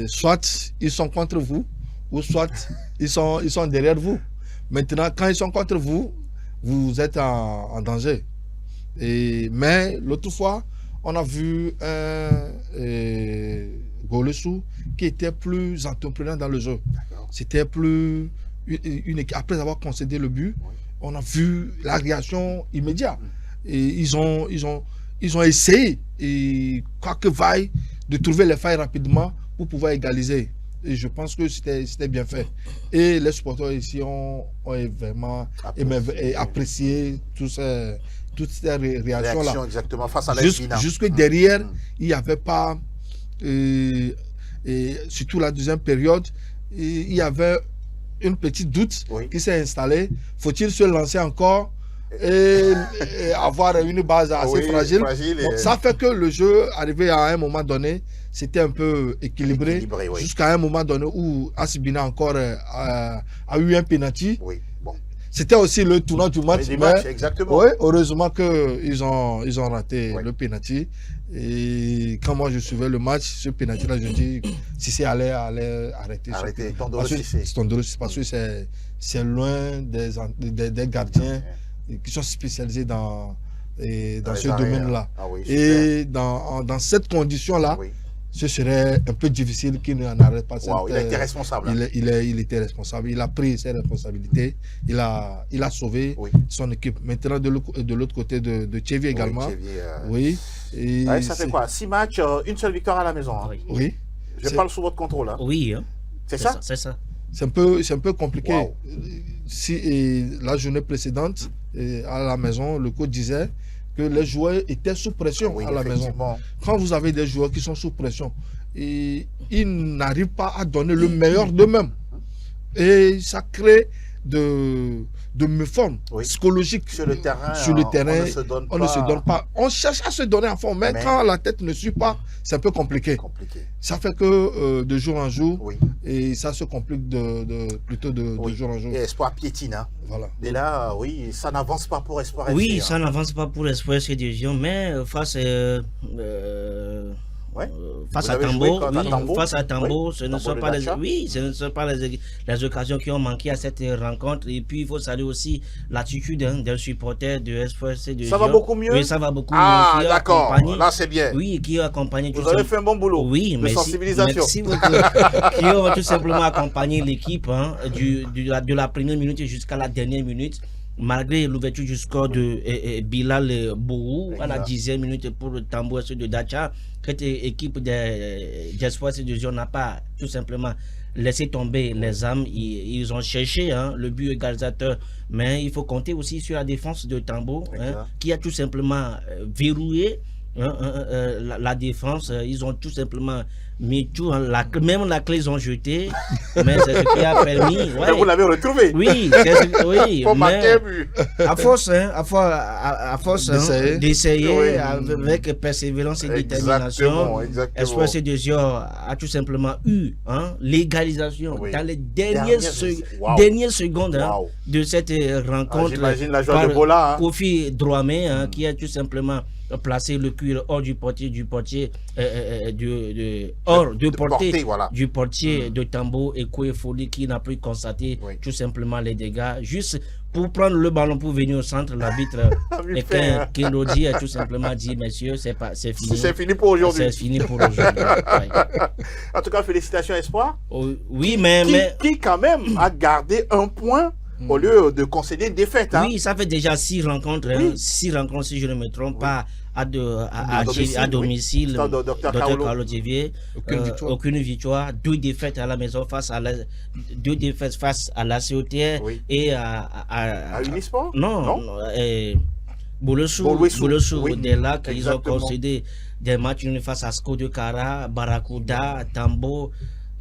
Soit ils sont contre vous, ou soit ils sont derrière vous. Maintenant, quand ils sont contre vous, vous êtes en danger. Mais l'autre fois, on a vu un Boloissou qui était plus entreprenant dans le jeu. C'était plus après avoir concédé le but, on a vu la réaction immédiate. Et ils ont essayé, et quoi que vaille, de trouver les failles rapidement pour pouvoir égaliser. Et je pense que c'était bien fait. Et les supporters ici ont vraiment apprécié toutes ces réactions-là. Exactement, face à jusque derrière, il n'y avait pas, surtout la deuxième période, il y avait une petite doute qui s'est installée. Faut-il se lancer encore et avoir une base assez fragile. Bon, ça fait que le jeu, arrivé à un moment donné, c'était un peu équilibré jusqu'à un moment donné où Asibina encore a eu un penalty. C'était aussi le tournant du match. Heureusement qu'ils ont raté le penalty. Et quand moi je suivais le match, ce penalty-là, je dis si c'est allait arrêter. Parce que c'est loin des gardiens qui sont spécialisés dans ce domaine-là. Et dans cette condition-là, ce serait un peu difficile qu'il n'en arrête pas. Il a été responsable. Il était responsable. Il a pris ses responsabilités. Il a sauvé son équipe. Maintenant, de l'autre côté de Tchévi également. Ça fait quoi? 6 matchs, une seule victoire à la maison. Hein. Oui. Je parle sous votre contrôle. Hein. Oui. C'est ça? C'est ça. C'est un peu compliqué. Si la journée précédente, à la maison, le coach disait que les joueurs étaient sous pression à la maison. Quand vous avez des joueurs qui sont sous pression, ils n'arrivent pas à donner le meilleur d'eux-mêmes. Et ça crée de méformes psychologiques sur le terrain. On ne se donne pas. On cherche à se donner à fond, mais quand la tête ne suit pas, c'est un peu compliqué. Ça fait que de jour en jour, et ça se complique plutôt de jour en jour. Et Espoir piétine. Hein. Voilà. Et là, ça n'avance pas pour Espoir. Oui, ça n'avance pas pour Espoir cette division, mais face à Tambo, ce ne sont pas les occasions qui ont manqué à cette rencontre. Et puis il faut saluer aussi l'attitude des supporters de Espoir. Ça va beaucoup mieux. Oui, ça va beaucoup mieux. Ah d'accord, là c'est bien. Oui, qui ont accompagné. Vous avez fait un bon boulot. Oui, de sensibilisation. Merci beaucoup. Qui ont tout simplement accompagné l'équipe de la première minute jusqu'à la dernière minute. Malgré l'ouverture du score de Bilal Bourou à la 10e minute pour le Tambour de Dacha, cette équipe d'Espoir de Division n'a pas tout simplement laissé tomber les âmes. Ils ont cherché le but égalisateur, mais il faut compter aussi sur la défense de Tambour qui a tout simplement verrouillé la défense. Ils ont tout simplement mis tout, même la clé ils ont jeté, mais c'est ce qui a permis. Mais vous l'avez retrouvé. Oui, oui. Pour marquer un but. À force d'essayer avec persévérance et détermination, Espoir CDJor a tout simplement eu l'égalisation dans les dernières secondes de cette rencontre. J'imagine la joie de Bola. Kofi Dramé qui a tout simplement placé le cuir hors du portier du portier de Tambo et Koué Foli qui n'a plus constaté tout simplement les dégâts. Juste pour prendre le ballon pour venir au centre, l'arbitre Kendodi a tout simplement dit messieurs, c'est fini. C'est fini pour aujourd'hui. C'est fini pour aujourd'hui. En tout cas, félicitations Espoir. Oui, mais qui quand même a gardé un point au lieu de concéder une défaite. Oui, ça fait déjà 6 rencontres, 6 rencontres si je ne me trompe pas, à domicile. Dr Carlo Thévier, aucune victoire, 2 défaites à la maison face à la COTR et à Unisport. Non. Bolossou des Lacs, ils ont concédé des matchs face à Sko de Kara, Barracuda, Tambo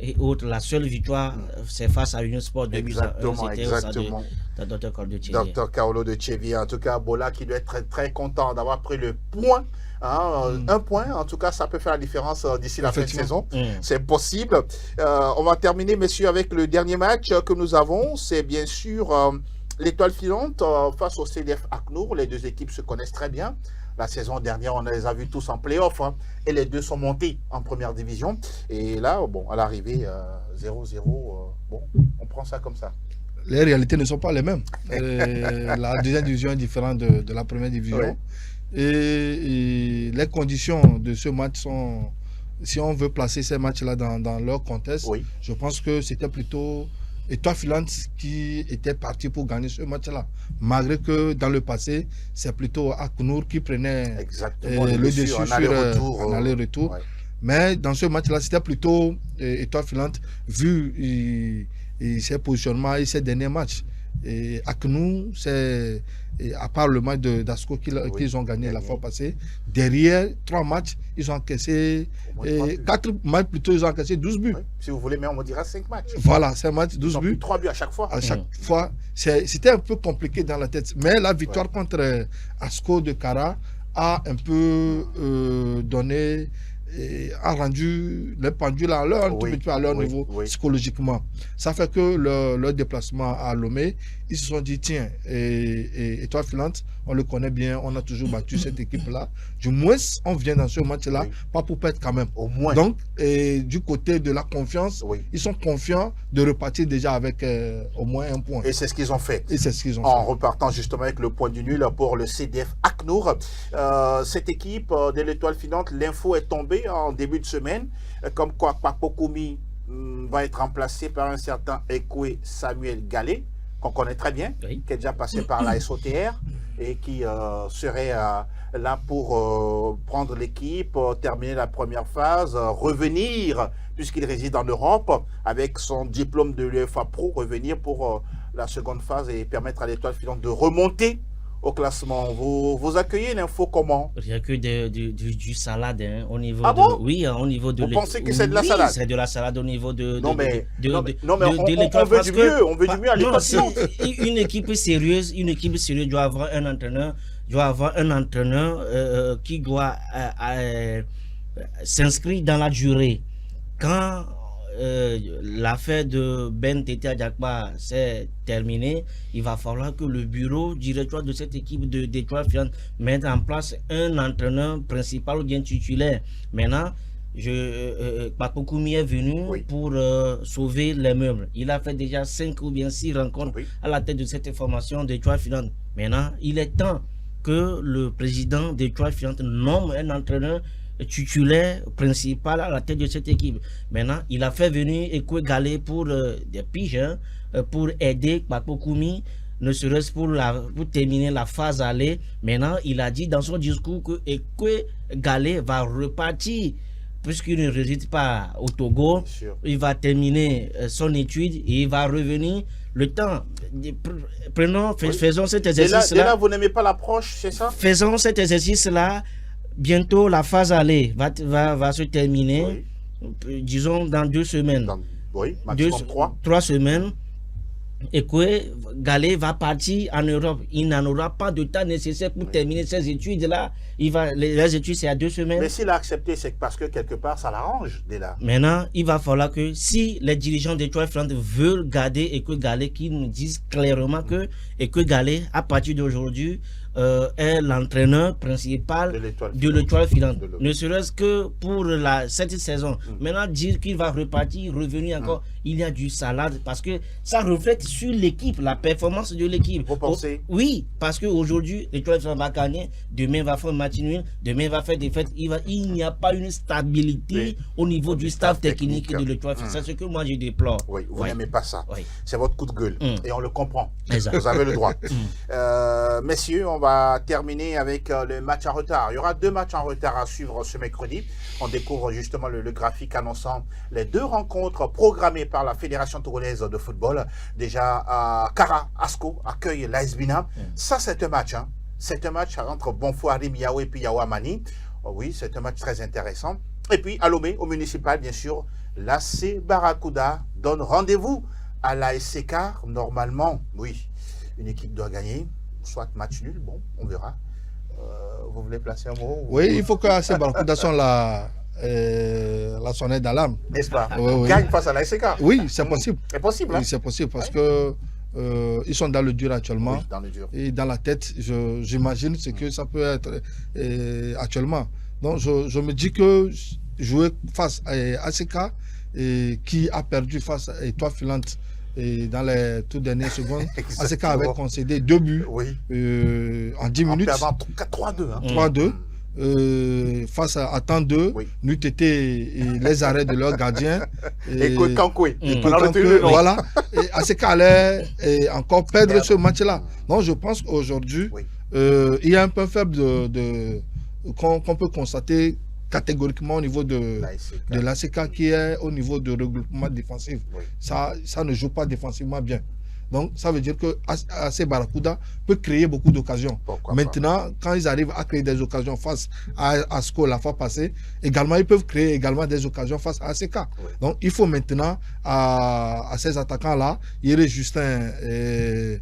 et autres. La seule victoire, c'est face à Unisport 2 buts à 1. Exactement. Dr Carlo de Thévier. En tout cas, Bola qui doit être très, très content d'avoir pris le point. Un point, en tout cas, ça peut faire la différence d'ici la fin de saison. C'est possible. On va terminer, messieurs, avec le dernier match que nous avons. C'est bien sûr l'étoile filante face au CDF ACNOUR. Les deux équipes se connaissent très bien. La saison dernière, on les a vus tous en play-off et les deux sont montés en première division. Et là, à l'arrivée, 0-0, on prend ça comme ça. Les réalités ne sont pas les mêmes. La deuxième division est différente de la première division. Oui. Et les conditions de ce match sont, si on veut placer ces matchs-là dans leur contexte, je pense que c'était plutôt Étoile Filante qui était parti pour gagner ce match-là. Malgré que dans le passé, c'est plutôt ACNOUR qui prenait le dessus sur un aller-retour. Mais dans ce match-là, c'était plutôt Étoile Filante, vu ses positionnements et ses derniers matchs. Et ACNOUR, c'est à part le match d'Asco qu'ils ont gagné la fois passée, derrière 3 matchs, ils ont encaissé 4 matchs plutôt, ils ont encaissé 12 buts. Si vous voulez, mais on me dira 5 matchs. Voilà, 5 matchs, 12 buts. 3 buts à chaque fois. À chaque fois. C'était un peu compliqué dans la tête. Mais la victoire contre Asco de Kara a un peu donné, a rendu les pendules à leur niveau psychologiquement. Ça fait que leur déplacement à Lomé, ils se sont dit tiens, Étoile Filante, on le connaît bien, on a toujours battu cette équipe-là. Du moins, on vient dans ce match-là, pas pour perdre quand même. Au moins. Donc, du côté de la confiance, ils sont confiants de repartir déjà avec au moins un point. Et c'est ce qu'ils ont fait. En repartant justement avec le point du nul pour le CDF ACNOUR. Cette équipe de l'Étoile Filante, l'info est tombée en début de semaine, comme quoi Papo Koumi va être remplacé par un certain Ekwe Samuel Gallet, qu'on connaît très bien, qui est déjà passé par la SOTR et qui serait là pour prendre l'équipe, terminer la première phase, revenir, puisqu'il réside en Europe, avec son diplôme de l'UEFA Pro, revenir pour la seconde phase et permettre à l'Étoile Filante de remonter au classement. Vous accueillez l'info comment? Il n'y a que du salade au niveau au niveau de vous pensez que c'est de la salade? C'est de la salade au niveau de on veut du mieux, on veut du mieux à l'Étoile Filante. Une équipe sérieuse doit avoir un entraîneur qui doit s'inscrire dans la durée. Quand l'affaire de Ben Tete Adjakba s'est terminée, il va falloir que le bureau directoire de cette équipe d'Étoile Filante mette en place un entraîneur principal ou bien titulaire. Maintenant, Papo Koumi est venu pour sauver les meubles. Il a fait déjà 5 ou bien 6 rencontres à la tête de cette formation d'Étoile Filante. Maintenant, il est temps que le président d'Étoile Filante nomme un entraîneur titulaire principal à la tête de cette équipe. Maintenant, il a fait venir Ekwe Gallet pour des piges, pour aider Papo Koumi, ne serait-ce pour terminer la phase aller. Maintenant, il a dit dans son discours que Ekwe Gallet va repartir, puisqu'il ne réside pas au Togo. Il va terminer son étude et il va revenir. Le temps, faisons cet exercice-là. Et là, vous n'aimez pas l'approche, c'est ça? Faisons cet exercice-là. Bientôt, la phase aller va se terminer. disons dans 2 semaines. Oui, maximum 3 semaines. Et que Galé va partir en Europe. Il n'en aura pas de temps nécessaire pour terminer ses études là. Les études, c'est à 2 semaines. Mais s'il a accepté, c'est parce que quelque part, ça l'arrange dès là. Maintenant, il va falloir que si les dirigeants d'Étoile Filante veulent garder Étoile Galé, qu'ils nous disent clairement que Étoile Galé, à partir d'aujourd'hui, est l'entraîneur principal de l'Étoile Filante. Ne serait-ce que pour cette saison. Maintenant, dire qu'il va repartir, revenir encore, il y a du salade parce que ça reflète sur l'équipe, la performance de l'équipe. Vous pensez? Oui, parce qu'aujourd'hui, l'Étoile Filante va gagner, demain va faire un match nul, demain va faire des fêtes. Il n'y a pas une stabilité au niveau du staff technique de l'Étoile Filante. C'est ce que moi je déplore. Oui, vous n'aimez pas ça. Oui. C'est votre coup de gueule. Et on le comprend. Exact. Vous avez le droit. Messieurs, on va terminer avec le match en retard. Il y aura 2 matchs en retard à suivre ce mercredi. On découvre justement le graphique annonçant les 2 rencontres programmées par la Fédération togolaise de football. Déjà, Kara Asko accueille l'AS Bina. Ça, c'est un match. C'est un match entre Bonfoarim Yaoé et puis Yawamani. Oh, oui, c'est un match très intéressant. Et puis, à Lomé, au municipal, bien sûr, l'AC Barracuda donne rendez-vous à l'ASC. Normalement, oui, une équipe doit gagner. Soit match nul, bon, on verra. Vous voulez placer un mot? Oui, il faut que l'AC Barracuda sonne la sonnette d'alarme. N'est-ce pas? Oui. Gagne face à l'ASC. Oui, c'est possible. C'est possible, hein? Oui, c'est possible parce que ils sont dans le dur actuellement. Oui, dans le dur. Et dans la tête, j'imagine ce que ça peut être actuellement. Donc, je me dis que jouer face à ACK, qui a perdu face à Étoile Filante, et dans les toutes dernières secondes, ACK avait concédé 2 buts en 10 minutes. En perdant 3-2. Hein. 3-2. Face à tant 2, n'eût été les arrêts de leur gardien. Et Kankoué. Voilà. Et ACK allait encore perdre ce match-là. Donc je pense qu'aujourd'hui, il y a un peu faible qu'on peut constater catégoriquement au niveau de l'ACK qui est au niveau de regroupement défensif. Ça ne joue pas défensivement bien. Donc ça veut dire que AC Barracuda peut créer beaucoup d'occasions. Maintenant, quand ils arrivent à créer des occasions face à Asko la fois passée, également ils peuvent créer également des occasions face à ACK. Donc il faut maintenant à ces attaquants-là, Yere Justin et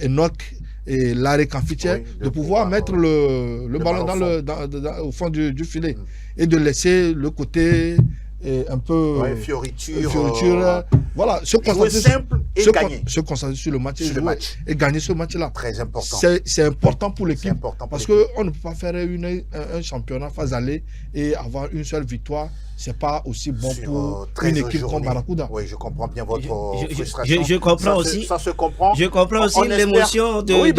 Enoch et Larry Kanfitier, de pouvoir mettre le ballon au fond du filet et de laisser le côté un peu fioriture. Voilà, se concentrer sur le match et gagner ce match-là. Très important. C'est important pour l'équipe parce qu'on ne peut pas faire un championnat phase aller et avoir une seule victoire. C'est pas aussi bon pour une équipe comme Barracuda. Oui, je comprends bien votre frustration. Je comprends aussi. Ça se comprend. Je comprends aussi l'émotion du coach.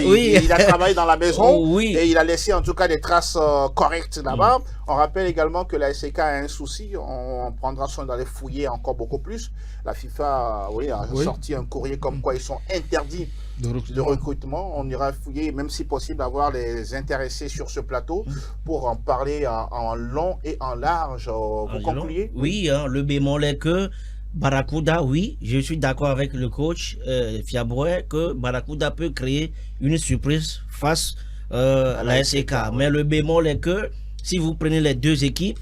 Il a travaillé dans la maison et il a laissé en tout cas des traces correctes là-bas. On rappelle également que la SCK a un souci. On prendra soin d'aller fouiller encore beaucoup plus. La FIFA a sorti un courrier comme quoi ils sont interdits de recrutement. On ira fouiller, même si possible, avoir les intéressés sur ce plateau pour en parler en long et en large. Vous concluez? Oui, le bémol est que Barracuda, oui, je suis d'accord avec le coach Fiaboué que Barracuda peut créer une surprise face à la SCK. Mais le bémol est que si vous prenez les 2 équipes,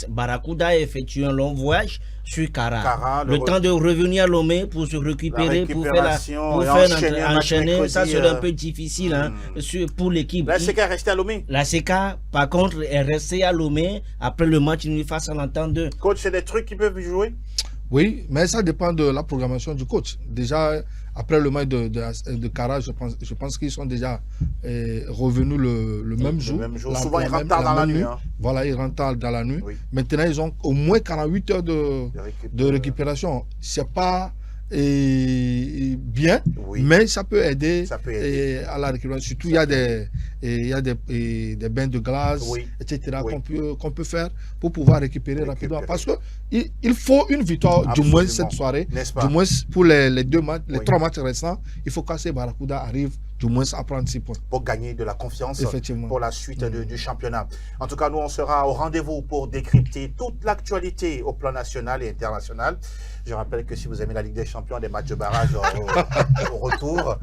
Barracuda a effectué un long voyage sur Kara. Le temps de revenir à Lomé pour se récupérer, pour enchaîner, ça serait un peu difficile pour l'équipe. La CK est restée à Lomé. La CK, par contre, est restée à Lomé après le match face à l'Entente 2. Coach, c'est des trucs qui peuvent jouer? Oui, mais ça dépend de la programmation du coach. Déjà, après le match de Kara, je pense qu'ils sont déjà revenus le même jour. Souvent, ils rentrent tard dans la nuit. Voilà, ils rentrent tard dans la nuit. Maintenant, ils ont au moins 48 heures de récupération. C'est pas bien, mais ça peut aider, à la récupération. Surtout, il y a des bains de glace, etc. qu'on peut faire pour pouvoir récupérer rapidement. Parce qu'il faut une victoire, du moins cette soirée, du moins pour les 3 matchs restants. Il faut qu'AC Barracuda arrive du moins à prendre 6 points. Pour gagner de la confiance Effectivement. pour la suite du championnat. En tout cas, nous, on sera au rendez-vous pour décrypter toute l'actualité au plan national et international. Je rappelle que si vous aimez la Ligue des Champions, des matchs de barrage au retour,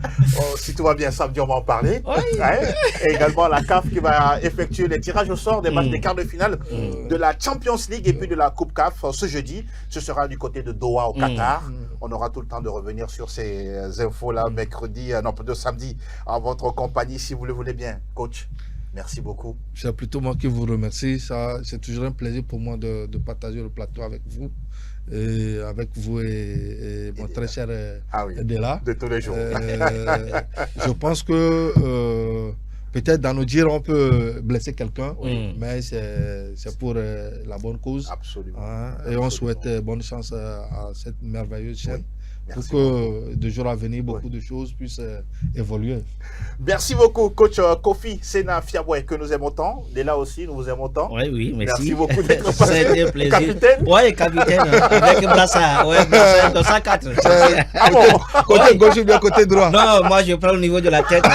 si tout va bien samedi, on va en parler. Oui. Ouais. Et également la CAF qui va effectuer les tirages au sort des matchs des quarts de finale de la Champions League et puis de la Coupe CAF ce jeudi. Ce sera du côté de Doha au Qatar. On aura tout le temps de revenir sur ces infos-là mercredi, non, plutôt samedi, en votre compagnie, si vous le voulez bien. Coach, merci beaucoup. C'est plutôt moi qui vous remercie. C'est toujours un plaisir pour moi de partager le plateau avec vous. Et mon très cher Adela. De tous les jours. Je pense que peut-être dans nos dires on peut blesser quelqu'un, mais c'est pour la bonne cause. Absolument. Hein, et on souhaite bonne chance à cette merveilleuse chaîne. Pour Merci que de jours à venir, beaucoup de choses puissent évoluer. Merci beaucoup, coach Kofi Sena Fiaboué, que nous aimons tant. Et là aussi, nous vous aimons tant. Oui, merci. Merci beaucoup d'être passé. C'était un plaisir. Capitaine. Oui, capitaine. Avec Brassa. Oui, Brassa 204. Ah bon? Côté gauche ou bien côté droit? Non, moi je prends le niveau de la tête.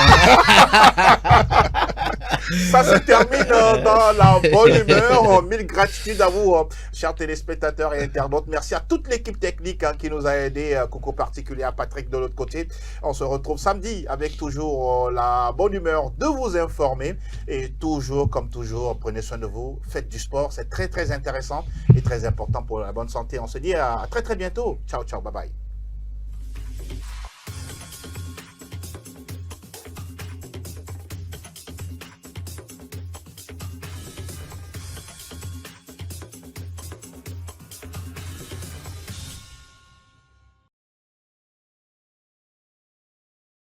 Ça se termine dans la bonne humeur. Mille gratitudes à vous, chers téléspectateurs et internautes. Merci à toute l'équipe technique qui nous a aidés. Coucou particulier à Patrick de l'autre côté. On se retrouve samedi avec toujours la bonne humeur de vous informer. Et toujours, comme toujours, prenez soin de vous. Faites du sport. C'est très, très intéressant et très important pour la bonne santé. On se dit à très, très bientôt. Ciao, ciao. Bye bye.